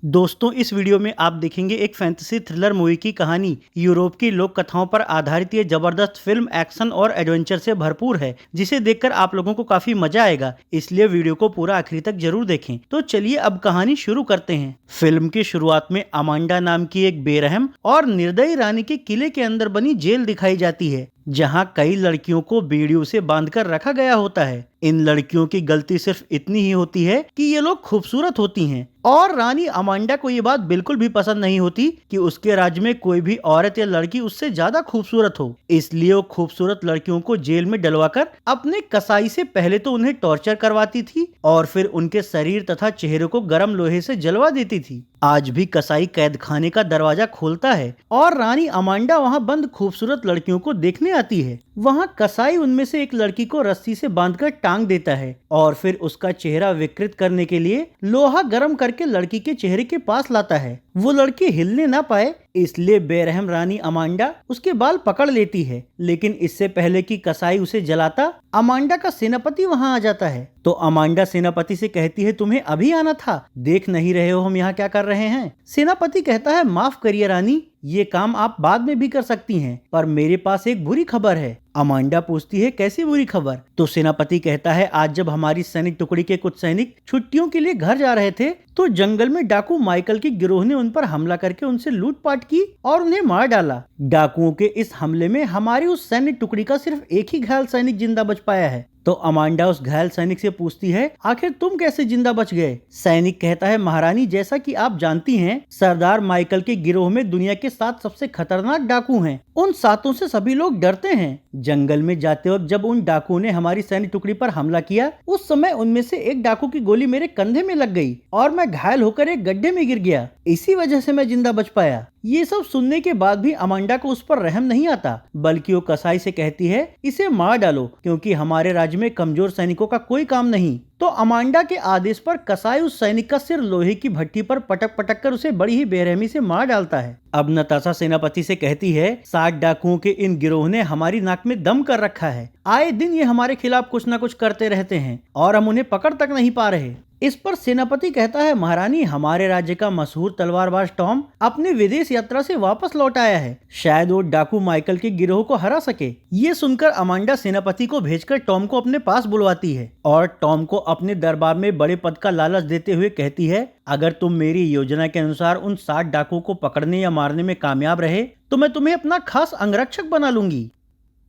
दोस्तों, इस वीडियो में आप देखेंगे एक फैंटेसी थ्रिलर मूवी की कहानी। यूरोप की लोक कथाओं पर आधारित ये जबरदस्त फिल्म एक्शन और एडवेंचर से भरपूर है, जिसे देखकर आप लोगों को काफी मजा आएगा। इसलिए वीडियो को पूरा आखिरी तक जरूर देखें। तो चलिए अब कहानी शुरू करते हैं। फिल्म की शुरुआत में अमांडा नाम की एक बेरहम और निर्दयी रानी के किले के अंदर बनी जेल दिखाई जाती है, जहां कई लड़कियों को बेड़ियों से बांधकर रखा गया होता है। इन लड़कियों की गलती सिर्फ इतनी ही होती है कि ये लोग खूबसूरत होती हैं, और रानी अमांडा को ये बात बिल्कुल भी पसंद नहीं होती कि उसके राज्य में कोई भी औरत या लड़की उससे ज्यादा खूबसूरत हो। इसलिए वो खूबसूरत लड़कियों को जेल में डलवाकर अपने कसाई से पहले तो उन्हें टॉर्चर करवाती थी और फिर उनके शरीर तथा चेहरे को गर्म लोहे से जलवा देती थी। आज भी कसाई कैद खाने का दरवाजा खोलता है और रानी अमांडा वहां बंद खूबसूरत लड़कियों को देखने आती है। वहां कसाई उनमें से एक लड़की को रस्सी से बांधकर टांग देता है और फिर उसका चेहरा विकृत करने के लिए लोहा गर्म करके लड़की के चेहरे के पास लाता है। वो लड़की हिलने ना पाए, इसलिए बेरहम रानी अमांडा उसके बाल पकड़ लेती है। लेकिन इससे पहले कि कसाई उसे जलाता, अमांडा का सेनापति वहां आ जाता है। तो अमांडा सेनापति से कहती है, तुम्हें अभी आना था, देख नहीं रहे हो हम यहाँ क्या कर रहे हैं। सेनापति कहता है, माफ करिए रानी, ये काम आप बाद में भी कर सकती हैं, पर मेरे पास एक बुरी खबर है। अमांडा पूछती है, कैसी बुरी खबर? तो सेनापति कहता है, आज जब हमारी सैनिक टुकड़ी के कुछ सैनिक छुट्टियों के लिए घर जा रहे थे, तो जंगल में डाकू माइकल के गिरोह ने उन पर हमला करके उनसे लूटपाट की और उन्हें मार डाला। डाकुओं के इस हमले में हमारी उस सैनिक टुकड़ी का सिर्फ एक ही घायल सैनिक जिंदा बच पाया है। तो अमांडा उस घायल सैनिक से पूछती है, आखिर तुम कैसे जिंदा बच गए? सैनिक कहता है, महारानी, जैसा कि आप जानती हैं, सरदार माइकल के गिरोह में दुनिया के 7 सबसे खतरनाक डाकू हैं। उन 7 से सभी लोग डरते हैं। जंगल में जाते वक्त जब उन डाकुओं ने हमारी सैनिक टुकड़ी पर हमला किया, उस समय उनमें से एक डाकू की गोली मेरे कंधे में लग गई और मैं घायल होकर एक गड्ढे में गिर गया। इसी वजह से मैं जिंदा बच पाया। ये सब सुनने के बाद भी अमांडा को उस पर रहम नहीं आता, बल्कि वो कसाई से कहती है, इसे मार डालो, क्योंकि हमारे राज्य में कमजोर सैनिकों का कोई काम नहीं। तो अमांडा के आदेश पर कसाई उस सैनिक का सिर लोहे की भट्टी पर पटक पटक कर उसे बड़ी ही बेरहमी से मार डालता है। अब नताशा सेनापति से कहती है, 7 डाकुओं के इन गिरोह ने हमारी नाक में दम कर रखा है। आए दिन ये हमारे खिलाफ कुछ न कुछ करते रहते हैं और हम उन्हें पकड़ तक नहीं पा रहे। इस पर सेनापति कहता है, महारानी, हमारे राज्य का मशहूर तलवारबाज टॉम अपने विदेश यात्रा से वापस लौट आया है। शायद वो डाकू माइकल के गिरोह को हरा सके। ये सुनकर अमांडा सेनापति को भेजकर टॉम को अपने पास बुलवाती है और टॉम को अपने दरबार में बड़े पद का लालच देते हुए कहती है, अगर तुम मेरी योजना के अनुसार उन 7 डाकुओं को पकड़ने या मारने में कामयाब रहे, तो मैं तुम्हें अपना खास अंगरक्षक बना लूंगी।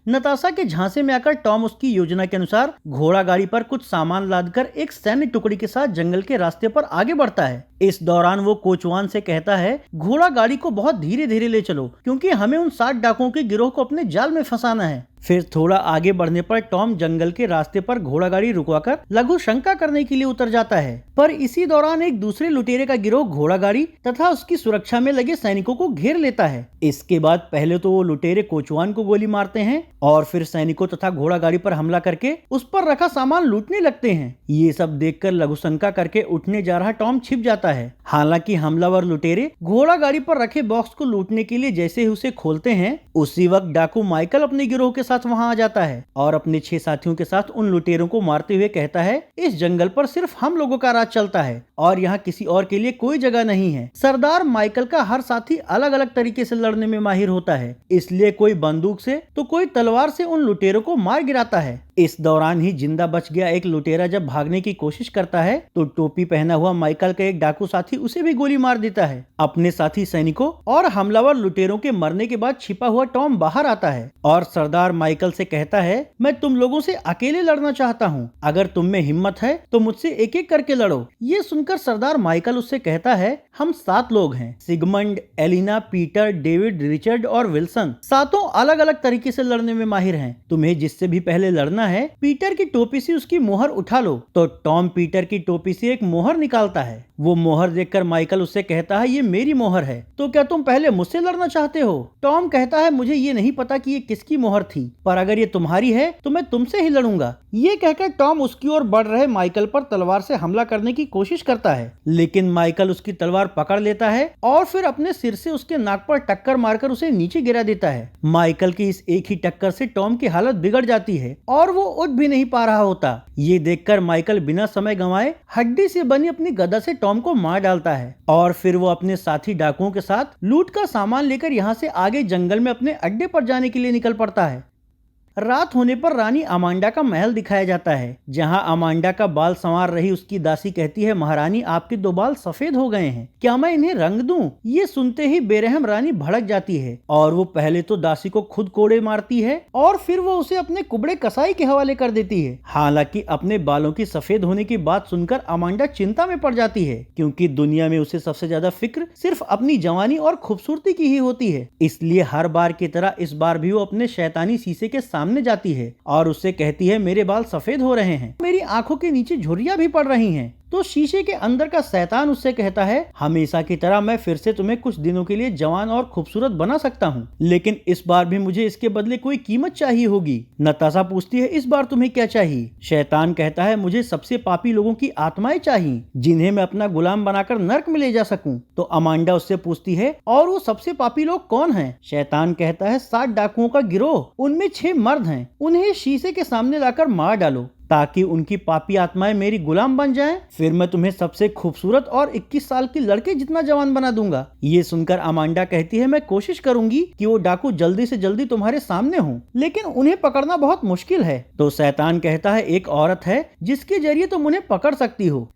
नताशा के झांसे में आकर टॉम उसकी योजना के अनुसार घोड़ा गाड़ी पर कुछ सामान लादकर एक सैन्य टुकड़ी के साथ जंगल के रास्ते पर आगे बढ़ता है। इस दौरान वो कोचवान से कहता है, घोड़ा गाड़ी को बहुत धीरे धीरे ले चलो, क्योंकि हमें उन 7 डाकुओं के गिरोह को अपने जाल में फंसाना है। फिर थोड़ा आगे बढ़ने पर टॉम जंगल के रास्ते पर घोड़ा गाड़ी रुकवाकर लघु शंका करने के लिए उतर जाता है। पर इसी दौरान एक दूसरे लुटेरे का गिरोह घोड़ा गाड़ी तथा उसकी सुरक्षा में लगे सैनिकों को घेर लेता है। इसके बाद पहले तो वो लुटेरे कोचवान को गोली मारते हैं और फिर सैनिकों तथा घोड़ा गाड़ी पर हमला करके उस पर रखा सामान लूटने लगते हैं। ये सब देखकर लघु शंका करके उठने जा रहा टॉम छिप जाता है। हालांकि हमलावर लुटेरे घोड़ा गाड़ी पर रखे बॉक्स को लूटने के लिए जैसे ही उसे खोलते हैं, उसी वक्त डाकू माइकल अपने गिरोह के साथ वहां आ जाता है और अपने 6 साथियों के साथ उन लुटेरों को मारते हुए कहता है, इस जंगल पर सिर्फ हम लोगों का राज चलता है और यहाँ किसी और के लिए कोई जगह नहीं है। सरदार माइकल का हर साथी अलग अलग तरीके से लड़ने में माहिर होता है, इसलिए कोई बंदूक से तो कोई तलवार से उन लुटेरों को मार गिराता है। इस दौरान ही जिंदा बच गया एक लुटेरा जब भागने की कोशिश करता है, तो टोपी पहना हुआ माइकल का एक डाकू साथी उसे भी गोली मार देता है। अपने साथी सैनिकों और हमलावर लुटेरों के मरने के बाद छिपा हुआ टॉम बाहर आता है और सरदार माइकल से कहता है, मैं तुम लोगों से अकेले लड़ना चाहता हूँ, अगर तुम में हिम्मत है तो मुझसे एक एक करके लड़ो। ये सुनकर सरदार माइकल उससे कहता है, हम 7 लोग हैं, Sigmund, Elina, Peter, David, Richard और विल्सन। 7 अलग अलग तरीके से लड़ने में माहिर हैं। तुम्हें जिससे भी पहले लड़ना है, पीटर की टोपी से उसकी मोहर उठा लो। तो टॉम पीटर की टोपी से एक मोहर निकालता है। वो मोहर देखकर माइकल उससे कहता है, ये मेरी मोहर है, तो क्या तुम पहले मुझसे लड़ना चाहते हो? टॉम कहता है, मुझे ये नहीं पता कि ये किसकी मोहर थी, पर अगर ये तुम्हारी है तो मैं तुमसे ही लड़ूंगा। ये कहकर टॉम उसकी ओर बढ़ रहे माइकल पर तलवार से हमला करने की कोशिश करता है, लेकिन माइकल उसकी तलवार बार पकड़ लेता है और फिर अपने सिर से उसके नाक पर टक्कर मारकर उसे नीचे गिरा देता है। माइकल की इस एक ही टक्कर से टॉम की हालत बिगड़ जाती है और वो उठ भी नहीं पा रहा होता। ये देखकर माइकल बिना समय गंवाए हड्डी से बनी अपनी गदा से टॉम को मार डालता है और फिर वो अपने साथी डाकुओं के साथ लूट का सामान लेकर यहाँ से आगे जंगल में अपने अड्डे पर जाने के लिए निकल पड़ता है। रात होने पर रानी अमांडा का महल दिखाया जाता है, जहां अमांडा का बाल संवार रही उसकी दासी कहती है, महारानी आपके 2 बाल सफेद हो गए हैं, क्या मैं इन्हें रंग दूं? ये सुनते ही बेरहम रानी भड़क जाती है और वो पहले तो दासी को खुद कोड़े मारती है और फिर वो उसे अपने कुबड़े कसाई के हवाले कर देती है। हालांकि अपने बालों की सफेद होने की बात सुनकर अमांडा चिंता में पड़ जाती है, क्योंकि दुनिया में उसे सबसे ज्यादा फिक्र सिर्फ अपनी जवानी और खूबसूरती की ही होती है। इसलिए हर बार की तरह इस बार भी वो अपने शैतानी शीशे के सामने जाती है और उससे कहती है, मेरे बाल सफेद हो रहे हैं, मेरी आंखों के नीचे झुर्रियां भी पड़ रही हैं। तो शीशे के अंदर का शैतान उससे कहता है, हमेशा की तरह मैं फिर से तुम्हें कुछ दिनों के लिए जवान और खूबसूरत बना सकता हूँ, लेकिन इस बार भी मुझे इसके बदले कोई कीमत चाहिए होगी। नताशा पूछती है, इस बार तुम्हें क्या चाहिए? शैतान कहता है, मुझे सबसे पापी लोगों की आत्माएं चाहिए, जिन्हें मैं अपना गुलाम बनाकर नर्क में ले जा सकूं। तो अमांडा उससे पूछती है, और वो सबसे पापी लोग कौन हैं? शैतान कहता है, 7 डाकुओं का गिरोह, उनमें 6 मर्द हैं, उन्हें शीशे के सामने लाकर मार डालो ताकि उनकी पापी आत्माएं मेरी गुलाम बन जाएं। फिर मैं तुम्हें सबसे खूबसूरत और 21 साल की लड़के जितना जवान बना दूंगा। ये सुनकर अमांडा कहती है, मैं कोशिश करूंगी कि वो डाकू जल्दी से जल्दी तुम्हारे सामने हों, लेकिन उन्हें पकड़ना बहुत मुश्किल है। तो शैतान कहता है, एक औरत है जिसके जरिए तुम उन्हें पकड़ सकती हो।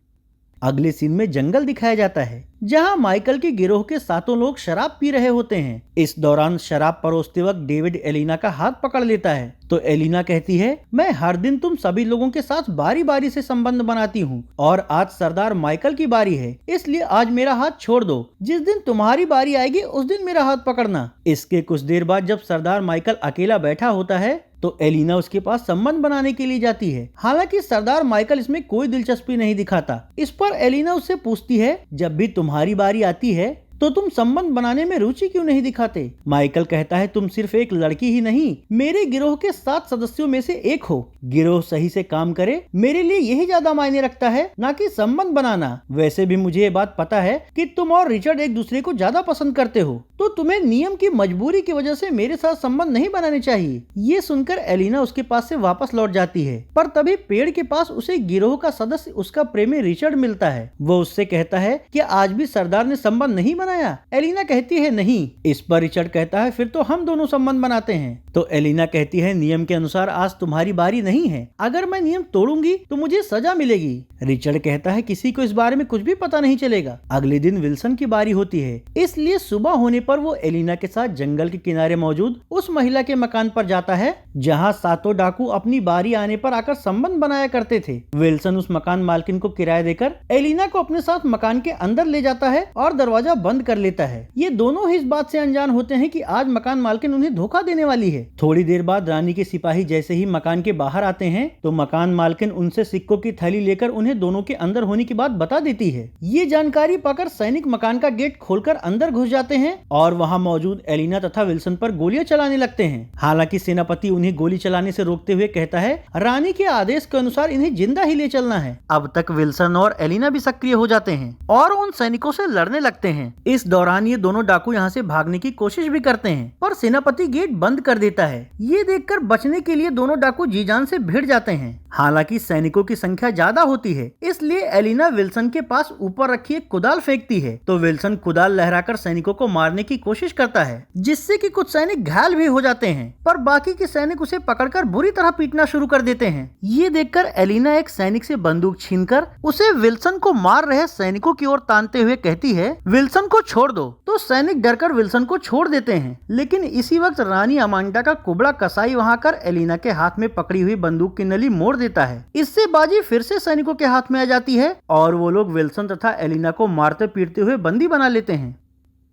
अगले सीन में जंगल दिखाया जाता है, जहां माइकल के गिरोह के 7 लोग शराब पी रहे होते हैं। इस दौरान शराब परोसते वक्त डेविड एलिना का हाथ पकड़ लेता है। तो एलिना कहती है, मैं हर दिन तुम सभी लोगों के साथ बारी बारी से संबंध बनाती हूँ और आज सरदार माइकल की बारी है, इसलिए आज मेरा हाथ छोड़ दो। जिस दिन तुम्हारी बारी आएगी उस दिन मेरा हाथ पकड़ना। इसके कुछ देर बाद जब सरदार माइकल अकेला बैठा होता है तो एलिना उसके पास संबंध बनाने के लिए जाती है। हालांकि सरदार माइकल इसमें कोई दिलचस्पी नहीं दिखाता। इस पर एलिना उससे पूछती है, जब भी तुम्हारी बारी आती है तो तुम संबंध बनाने में रुचि क्यों नहीं दिखाते? माइकल कहता है, तुम सिर्फ एक लड़की ही नहीं, मेरे गिरोह के 7 सदस्यों में से एक हो। गिरोह सही से काम करे, मेरे लिए यही ज्यादा मायने रखता है, ना कि संबंध बनाना। वैसे भी मुझे ये बात पता है कि तुम और रिचर्ड एक दूसरे को ज्यादा पसंद करते हो, तो तुम्हें नियम की मजबूरी की वजह से मेरे साथ संबंध नहीं बनाने चाहिए। ये सुनकर एलिना उसके पास से वापस लौट जाती है, पर तभी पेड़ के पास उसे गिरोह का सदस्य, उसका प्रेमी रिचर्ड मिलता है। वो उससे कहता है कि आज भी सरदार ने संबंध नहीं बनाया? एलिना कहती है, नहीं। इस पर रिचर्ड कहता है, फिर तो हम दोनों संबंध बनाते हैं। तो एलिना कहती है, नियम के अनुसार आज तुम्हारी बारी नहीं है, अगर मैं नियम तोड़ूंगी तो मुझे सजा मिलेगी। रिचर्ड कहता है, किसी को इस बारे में कुछ भी पता नहीं चलेगा। अगले दिन विल्सन की बारी होती है, इसलिए सुबह होने पर वो एलिना के साथ जंगल के किनारे मौजूद उस महिला के मकान पर जाता है, जहाँ 7 डाकू अपनी बारी आने पर आकर संबंध बनाया करते थे। विल्सन उस मकान मालकिन को किराया देकर एलिना को अपने साथ मकान के अंदर ले जाता है और दरवाजा बंद कर लेता है। ये दोनों ही इस बात से अनजान होते हैं कि आज मकान मालकिन उन्हें धोखा देने वाली है। थोड़ी देर बाद रानी के सिपाही जैसे ही मकान के बाहर आते हैं तो मकान मालकिन उनसे सिक्कों की थैली लेकर उन्हें दोनों के अंदर होने की बात बता देती है। ये जानकारी पाकर सैनिक मकान का गेट खोलकर अंदर घुस जाते हैं और वहाँ मौजूद एलिना तथा विल्सन पर गोलियां चलाने लगते हैं। हालांकि सेनापति उन्हें गोली चलाने से रोकते हुए कहता है, रानी के आदेश के अनुसार इन्हें जिंदा ही ले चलना है। अब तक विल्सन और एलिना भी सक्रिय हो जाते हैं और उन सैनिकों से लड़ने लगते हैं। इस दौरान ये दोनों डाकू यहाँ से भागने की कोशिश भी करते हैं, पर सेनापति गेट बंद कर देता है। ये देखकर बचने के लिए दोनों डाकू जी जान से भिड़ जाते हैं। हालांकि सैनिकों की संख्या ज्यादा होती है, इसलिए एलिना विल्सन के पास ऊपर रखी एक कुदाल फेंकती है। तो विल्सन कुदाल लहराकर सैनिकों को मारने की कोशिश करता है, जिससे कि कुछ सैनिक घायल भी हो जाते हैं, पर बाकी के सैनिक उसे पकड़कर बुरी तरह पीटना शुरू कर देते हैं। ये देखकर एलिना एक सैनिक से बंदूक छीनकर उसे विल्सन को मार रहे सैनिकों की ओर तानते हुए कहती है, विल्सन को छोड़ दो। तो सैनिक डरकर विल्सन को छोड़ देते हैं, लेकिन इसी वक्त रानी अमांडा का कुबड़ा कसाई वहां कर एलिना के हाथ में पकड़ी हुई बंदूक की नली मोड़ देता है। इससे बाजी फिर से सैनिकों के हाथ में आ जाती है और वो लोग विल्सन तथा एलिना को मारते पीटते हुए बंदी बना लेते हैं।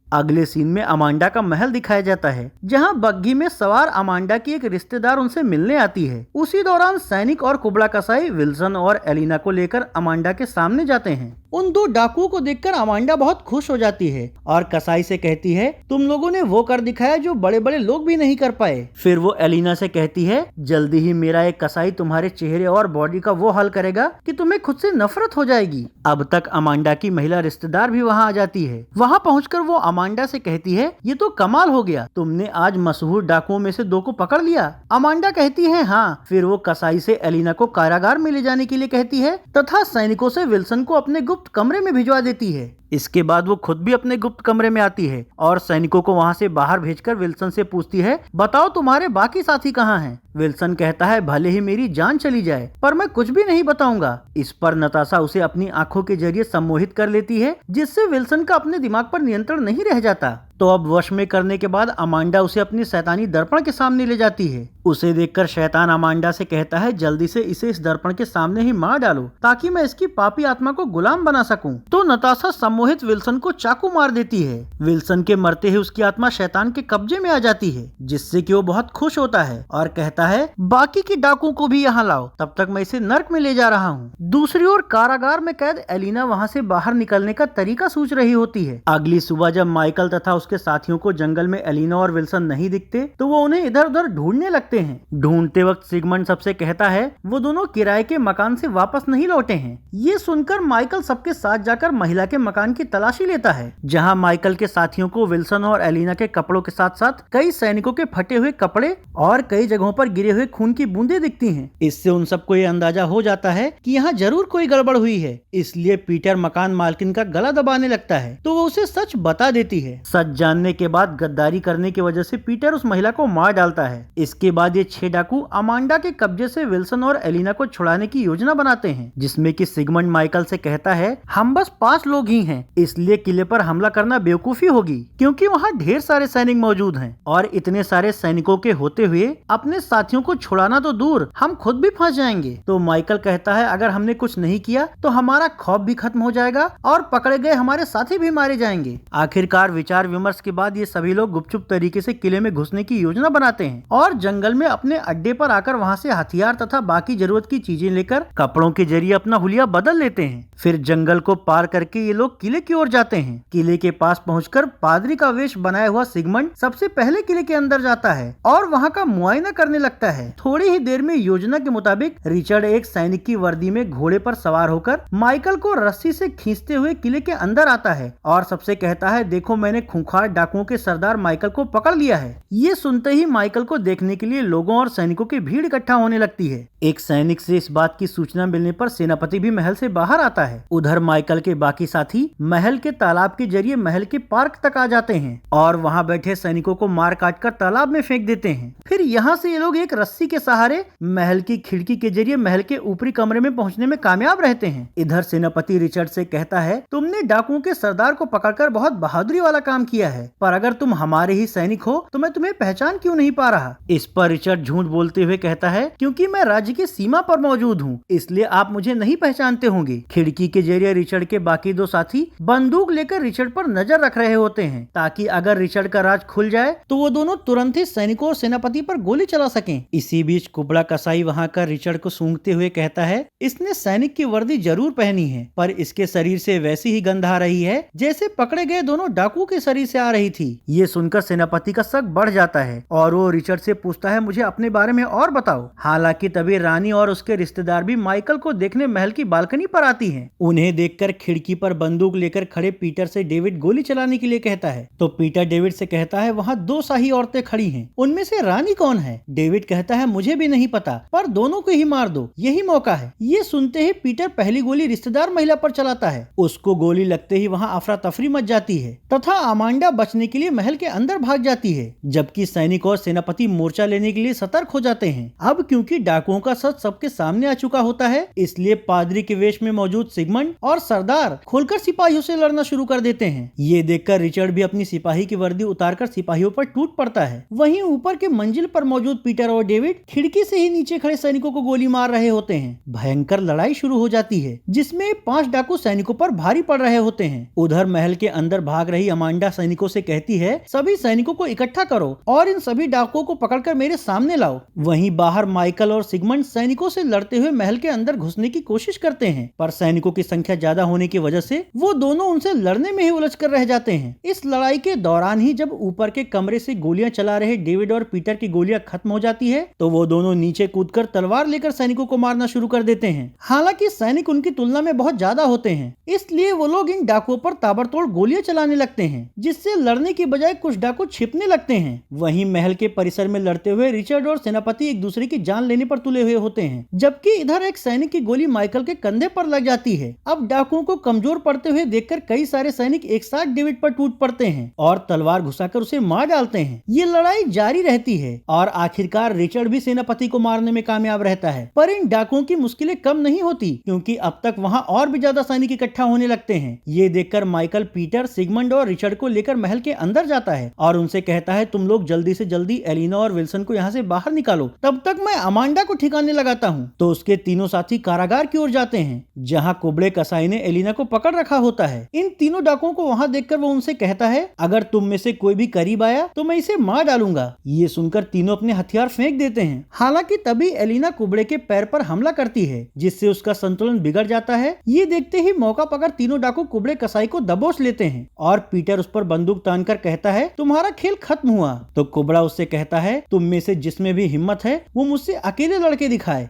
अगले सीन में अमांडा का महल दिखाया जाता है, जहां बग्घी में सवार अमांडा की एक रिश्तेदार उनसे मिलने आती है। उसी दौरान सैनिक और कुबड़ा कसाई विल्सन और एलिना को लेकर अमांडा के सामने जाते हैं। उन दो डाकुओं को देखकर अमांडा बहुत खुश हो जाती है और कसाई से कहती है, तुम लोगों ने वो कर दिखाया जो बड़े बड़े लोग भी नहीं कर पाए। फिर वो एलिना से कहती है, जल्दी ही मेरा एक कसाई तुम्हारे चेहरे और बॉडी का वो हाल करेगा कि तुम्हें खुद से नफरत हो जाएगी। अब तक अमांडा की महिला रिश्तेदार भी वहाँ आ जाती है। वहाँ पहुँचकर वो अमांडा से कहती है, ये तो कमाल हो गया, तुमने आज मशहूर डाकुओं में से दो को पकड़ लिया। अमांडा कहती है, हाँ। फिर वो कसाई से एलिना को कारागार में ले जाने के लिए कहती है तथा सैनिकों से विल्सन को अपने गुप्त कमरे में भिजवा देती है। इसके बाद वो खुद भी अपने गुप्त कमरे में आती है और सैनिकों को वहाँ से बाहर भेजकर विल्सन से पूछती है, बताओ तुम्हारे बाकी साथी कहाँ हैं? विल्सन कहता है, भले ही मेरी जान चली जाए पर मैं कुछ भी नहीं बताऊंगा। इस पर नताशा उसे अपनी आंखों के जरिए सम्मोहित कर लेती है, जिससे विल्सन का अपने दिमाग पर नियंत्रण नहीं रह जाता। तो अब वश में करने के बाद अमांडा उसे अपने शैतानी दर्पण के सामने ले जाती है। उसे देखकर शैतान अमांडा से कहता है, जल्दी से इसे इस दर्पण के सामने ही मार डालो ताकि मैं इसकी पापी आत्मा को गुलाम बना सकूं। तो नताशा सम्मोहित विल्सन को चाकू मार देती है। विल्सन के मरते ही उसकी आत्मा शैतान के कब्जे में आ जाती है, जिससे कि वो बहुत खुश होता है और कहता है, बाकी के डाकुओं को भी यहाँ लाओ, तब तक मैं इसे नर्क में ले जा रहा हूँ। दूसरी ओर कारागार में कैद एलिना वहाँ से बाहर निकलने का तरीका सोच रही होती है। अगली सुबह जब माइकल तथा उसके साथियों को जंगल में एलिना और विल्सन नहीं दिखते तो वो उन्हें इधर उधर ढूंढने लगते हैं। ढूंढते वक्त सिगमंड सबसे कहता है, वो दोनों किराए के मकान से वापस नहीं लौटे हैं। ये सुनकर माइकल सबके साथ जाकर महिला के मकान की तलाशी लेता है, जहां माइकल के साथियों को विल्सन और एलिना के कपड़ों के साथ साथ कई सैनिकों के फटे हुए कपड़े और कई जगहों पर गिरे हुए खून की बूंदें दिखती हैं। इससे उन सबको ये अंदाजा हो जाता है कि यहाँ जरूर कोई गड़बड़ हुई है। इसलिए पीटर मकान मालकिन का गला दबाने लगता है, तो वो उसे सच बता देती है। सच जानने के बाद गद्दारी करने की वजह से पीटर उस महिला को मार डालता है। इसके बाद ये 6 डाकू अमांडा के कब्जे से विल्सन और एलिना को छुड़ाने की योजना बनाते हैं, जिसमें कि सिगमंड माइकल से कहता है, हम बस 5 लोग ही हैं, इसलिए किले पर हमला करना बेवकूफी होगी क्योंकि वहाँ ढेर सारे सैनिक मौजूद हैं और इतने सारे सैनिकों के होते हुए अपने साथियों को छुड़ाना तो दूर, हम खुद भी फंस जाएंगे। तो माइकल कहता है, अगर हमने कुछ नहीं किया तो हमारा खौफ भी खत्म हो जाएगा और पकड़े गए हमारे साथी भी मारे जाएंगे। आखिरकार विचार विमर्श के बाद ये सभी लोग गुपचुप तरीके से किले में घुसने की योजना बनाते हैं और जंगल में अपने अड्डे पर आकर वहाँ से हथियार तथा बाकी जरूरत की चीजें लेकर कपड़ों के जरिए अपना हुलिया बदल लेते हैं। फिर जंगल को पार करके ये लोग किले की ओर जाते हैं। किले के पास पहुंचकर पादरी का वेश बनाया हुआ सिगमंड सबसे पहले किले के अंदर जाता है और वहाँ का मुआयना करने लगता है। थोड़ी ही देर में योजना के मुताबिक रिचर्ड एक सैनिक की वर्दी में घोड़े पर सवार होकर माइकल को रस्सी से खींचते हुए किले के अंदर आता है और सबसे कहता है, देखो मैंने खूंखार डाकुओं के सरदार माइकल को पकड़ लिया है। ये सुनते ही माइकल को देखने के लिए लोगों और सैनिकों की भीड़ इकट्ठा होने लगती है। एक सैनिक से इस बात की सूचना मिलने पर सेनापति भी महल से बाहर आता है। उधर माइकल के बाकी साथी महल के तालाब के जरिए महल के पार्क तक आ जाते हैं और वहाँ बैठे सैनिकों को मार काट कर तालाब में फेंक देते हैं। फिर यहाँ से ये लोग एक रस्सी के सहारे महल की खिड़की के जरिए महल के ऊपरी कमरे में पहुँचने में कामयाब रहते हैं। इधर सेनापति रिचर्ड से कहता है, तुमने डाकुओं के सरदार को पकड़कर बहुत बहादुरी वाला काम किया है, पर अगर तुम हमारे ही सैनिक हो तो मैं तुम्हें पहचान क्यों नहीं पा रहा। इस पर रिचर्ड झूठ बोलते हुए कहता है, क्योंकि मैं राज्य की सीमा पर मौजूद हूँ, इसलिए आप मुझे नहीं पहचानते होंगे। खिड़की के जरिए रिचर्ड के बाकी 2 साथी बंदूक लेकर रिचर्ड पर नजर रख रहे होते हैं, ताकि अगर रिचर्ड का राज खुल जाए तो वो दोनों तुरंत ही सैनिकों और सेनापति पर गोली चला सकें। इसी बीच कुबड़ा कसाई वहाँ कर रिचर्ड को सूंघते हुए कहता है, इसने सैनिक की वर्दी जरूर पहनी है, पर इसके शरीर से वैसी ही गंध आ रही है जैसे पकड़े गए दोनों डाकुओं के शरीर से आ रही थी। ये सुनकर सेनापति का शक बढ़ जाता है और वो रिचर्ड से पूछता है, मुझे अपने बारे में और बताओ। हालांकि तभी रानी और उसके रिश्तेदार भी माइकल को देखने महल की बालकनी पर आती हैं। उन्हें देखकर खिड़की पर बंदूक लेकर खड़े पीटर से डेविड गोली चलाने के लिए कहता है, तो पीटर डेविड से कहता है, वहाँ 2 शाही औरतें खड़ी हैं, उनमें से रानी कौन है? डेविड कहता है, मुझे भी नहीं पता, पर दोनों को ही मार दो, यही मौका है। ये सुनते ही पीटर पहली गोली रिश्तेदार महिला पर चलाता है। उसको गोली लगते ही वहाँ अफरा तफरी मच जाती है तथा अमांडा बचने के लिए महल के अंदर भाग जाती है, जबकि सैनिक और सेनापति मोर्चा लेने के लिए सतर्क हो जाते हैं। अब क्योंकि डाकुओं का सच सबके सामने आ चुका होता है, इसलिए पादरी के वेश में मौजूद सिगमंड और सरदार खोलकर सिपाही सिपाहियों से लड़ना शुरू कर देते हैं। ये देखकर रिचर्ड भी अपनी सिपाही की वर्दी उतारकर सिपाहियों पर टूट पड़ता है। वहीं ऊपर के मंजिल पर मौजूद पीटर और डेविड खिड़की से ही नीचे खड़े सैनिकों को गोली मार रहे होते हैं। भयंकर लड़ाई शुरू हो जाती है जिसमें 5 डाकू सैनिकों पर भारी पड़ रहे होते हैं। उधर महल के अंदर भाग रही अमांडा सैनिकों से कहती है, सभी सैनिकों को इकट्ठा करो और इन सभी डाकुओं को पकड़कर मेरे सामने लाओ। वहीं बाहर माइकल और सिगमंड सैनिकों से लड़ते हुए महल के अंदर घुसने की कोशिश करते हैं, पर सैनिकों की संख्या ज्यादा होने की वजह से वो दोनों उनसे लड़ने में ही उलझकर रह जाते हैं। इस लड़ाई के दौरान ही जब ऊपर के कमरे से गोलियां चला रहे डेविड और पीटर की गोलियां खत्म हो जाती है तो वो दोनों नीचे कूदकर तलवार लेकर सैनिकों को मारना शुरू कर देते हैं। हालांकि सैनिक उनकी तुलना में बहुत ज्यादा होते हैं, इसलिए वो लोग इन डाकुओं पर ताबड़तोड़ गोलियां चलाने लगते हैं, जिससे लड़ने की बजाय कुछ डाकू छिपने लगते हैं। वहीं महल के परिसर में लड़ते हुए रिचर्ड और सेनापति एक दूसरे की जान लेने पर तुले हुए होते हैं, जबकि इधर एक सैनिक की गोली माइकल के कंधे पर लग जाती है। अब डाकुओं को कमजोर पड़ते हुए देखकर कई सारे सैनिक एक साथ डेविड पर टूट पड़ते हैं और तलवार घुसाकर उसे मार डालते हैं। ये लड़ाई जारी रहती है और आखिरकार रिचर्ड भी सेनापति को मारने में कामयाब रहता है, पर इन डाकुओं की मुश्किलें कम नहीं होती क्योंकि अब तक वहां और भी ज्यादा सैनिक इकट्ठा होने लगते हैं। ये देखकर माइकल पीटर, सिगमंड और रिचर्ड को लेकर महल के अंदर जाता है और उनसे कहता है, तुम लोग जल्दी से जल्दी एलिना और विल्सन को यहाँ से बाहर निकालो, तब तक मैं अमांडा को ठिकाने लगाता हूँ। तो उसके तीनों साथी कारागार की ओर जाते हैं जहाँ कुबड़े कसाई ने एलिना को पकड़ रखा होता है। इन तीनों डाकुओं को वहाँ देखकर वो उनसे कहता है, अगर तुम में से कोई भी करीब आया तो मैं इसे मार डालूंगा। ये सुनकर तीनों अपने हथियार फेंक देते हैं। हालांकि तभी एलिना कुबड़े के पैर पर हमला करती है जिससे उसका संतुलन बिगड़ जाता है। ये देखते ही मौका पाकर तीनों डाकू कुबड़े कसाई को दबोच लेते हैं और पीटर उस पर बंदूक तानकर कहता है, तुम्हारा खेल खत्म हुआ। तो कुबड़ा उससे कहता है, तुम में से जिसमें भी हिम्मत है वो मुझसे अकेले लड़के दिखाए।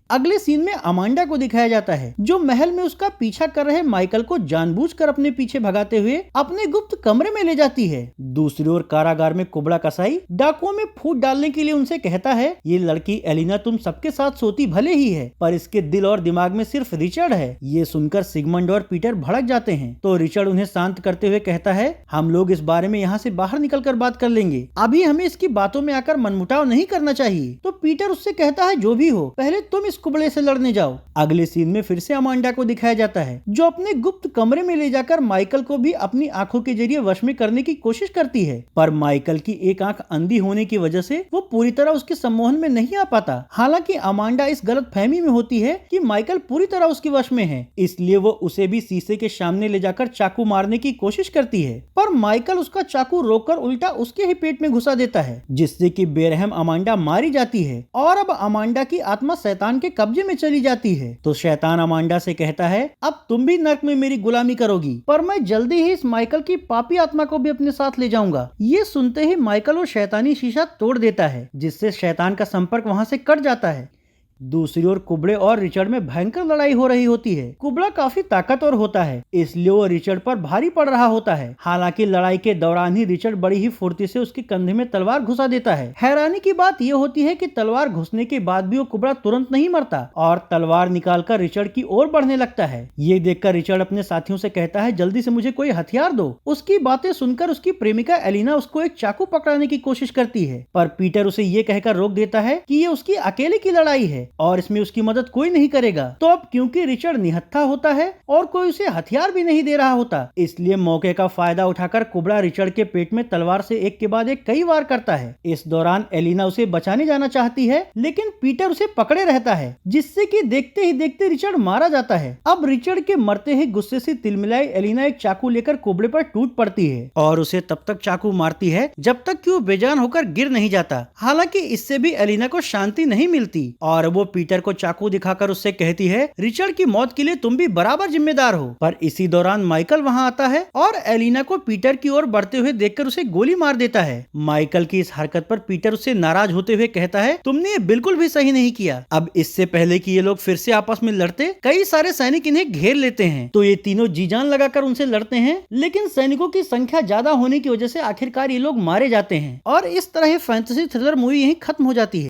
अगले सीन में अमांडा को दिखाया जाता है जो महल में उसका पीछा कर रहे माइकल को जानबूझकर अपने पीछे भगाते हुए अपने गुप्त कमरे में ले जाती है। दूसरी ओर कारागार में कुबड़ा कसाई डाकुओं में फूट डालने के लिए उनसे कहता है, ये लड़की एलिना तुम सबके साथ सोती भले ही है पर इसके दिल और दिमाग में सिर्फ रिचर्ड है। ये सुनकर सिगमंड और पीटर भड़क जाते हैं तो रिचर्ड उन्हें शांत करते हुए कहता है, हम लोग इस बारे में यहाँ से बाहर निकल कर बात कर लेंगे, अभी हमें इसकी बातों में आकर मनमुटाव नहीं करना चाहिए। तो पीटर उससे कहता है, जो भी हो पहले तुम इस कुबड़े से लड़ने जाओ। अगले सीन में फिर से अमांडा को दिखाया जाता है जो अपने गुप्त कमरे में ले जाकर माइकल को भी अपनी आंखों के जरिए वश में करने की कोशिश करती है, पर माइकल की एक आंख अंधी होने की वजह से वो पूरी तरह उसके सम्मोहन में नहीं आ पाता। हालांकि अमांडा इस गलत फहमी में होती है कि माइकल पूरी तरह उसके वश में है, इसलिए वो उसे भी शीशे के सामने ले जाकर चाकू मारने की कोशिश करती है, पर माइकल उसका चाकू रोककर उल्टा उसके ही पेट में घुसा देता है, जिससे कि बेरहम अमांडा मारी जाती है और अब अमांडा की आत्मा शैतान के कब्जे में चली जाती है। तो शैतान अमांडा से कहता है, अब तुम भी नर्क में मेरी गुलामी करोगी, पर मैं जल्दी ही इस माइकल की पापी आत्मा को भी अपने साथ ले जाऊंगा। ये सुनते ही माइकल वो शैतानी शीशा तोड़ देता है जिससे शैतान का संपर्क वहां से कट जाता है। दूसरी ओर कुबड़े और रिचर्ड में भयंकर लड़ाई हो रही होती है। कुबड़ा काफी ताकतवर होता है इसलिए वो रिचर्ड पर भारी पड़ रहा होता है। हालांकि लड़ाई के दौरान ही रिचर्ड बड़ी ही फुर्ती से उसके कंधे में तलवार घुसा देता है। हैरानी की बात यह होती है कि तलवार घुसने के बाद भी वो कुबड़ा तुरंत नहीं मरता और तलवार निकालकर रिचर्ड की ओर बढ़ने लगता है। ये देखकर रिचर्ड अपने साथियों से कहता है, जल्दी से मुझे कोई हथियार दो। उसकी बातें सुनकर उसकी प्रेमिका एलिना उसको एक चाकू पकड़ाने की कोशिश करती है, पर पीटर उसे ये कहकर रोक देता है कि ये उसकी अकेले की लड़ाई है और इसमें उसकी मदद कोई नहीं करेगा। तो अब क्योंकि रिचर्ड निहत्था होता है और कोई उसे हथियार भी नहीं दे रहा होता, इसलिए मौके का फायदा उठाकर कुबड़ा रिचर्ड के पेट में तलवार से एक के बाद एक कई वार करता है। इस दौरान एलिना उसे बचाने जाना चाहती है लेकिन पीटर उसे पकड़े रहता है, जिससे कि देखते ही देखते रिचर्ड मारा जाता है। अब रिचर्ड के मरते ही गुस्से से तिलमिलाई एलिना एक चाकू लेकर कुबड़े पर टूट पड़ती है और उसे तब तक चाकू मारती है जब तक कि वो बेजान होकर गिर नहीं जाता। हालांकि इससे भी एलिना को शांति नहीं मिलती और वो पीटर को चाकू दिखाकर उससे कहती है, रिचर्ड की मौत के लिए तुम भी बराबर जिम्मेदार हो। पर इसी दौरान माइकल वहां आता है और एलिना को पीटर की ओर बढ़ते हुए देखकर उसे गोली मार देता है। माइकल की इस हरकत पर पीटर उससे नाराज होते हुए कहता है, तुमने ये बिल्कुल भी सही नहीं किया। अब इससे पहले कि ये लोग फिर से आपस में लड़ते, कई सारे सैनिक इन्हें घेर लेते हैं। तो ये तीनों जी जान लगाकर उनसे लड़ते हैं, लेकिन सैनिकों की संख्या ज्यादा होने की वजह से आखिरकार ये लोग मारे जाते हैं और इस तरह फैंटेसी थ्रिलर मूवी यहीं खत्म हो जाती है।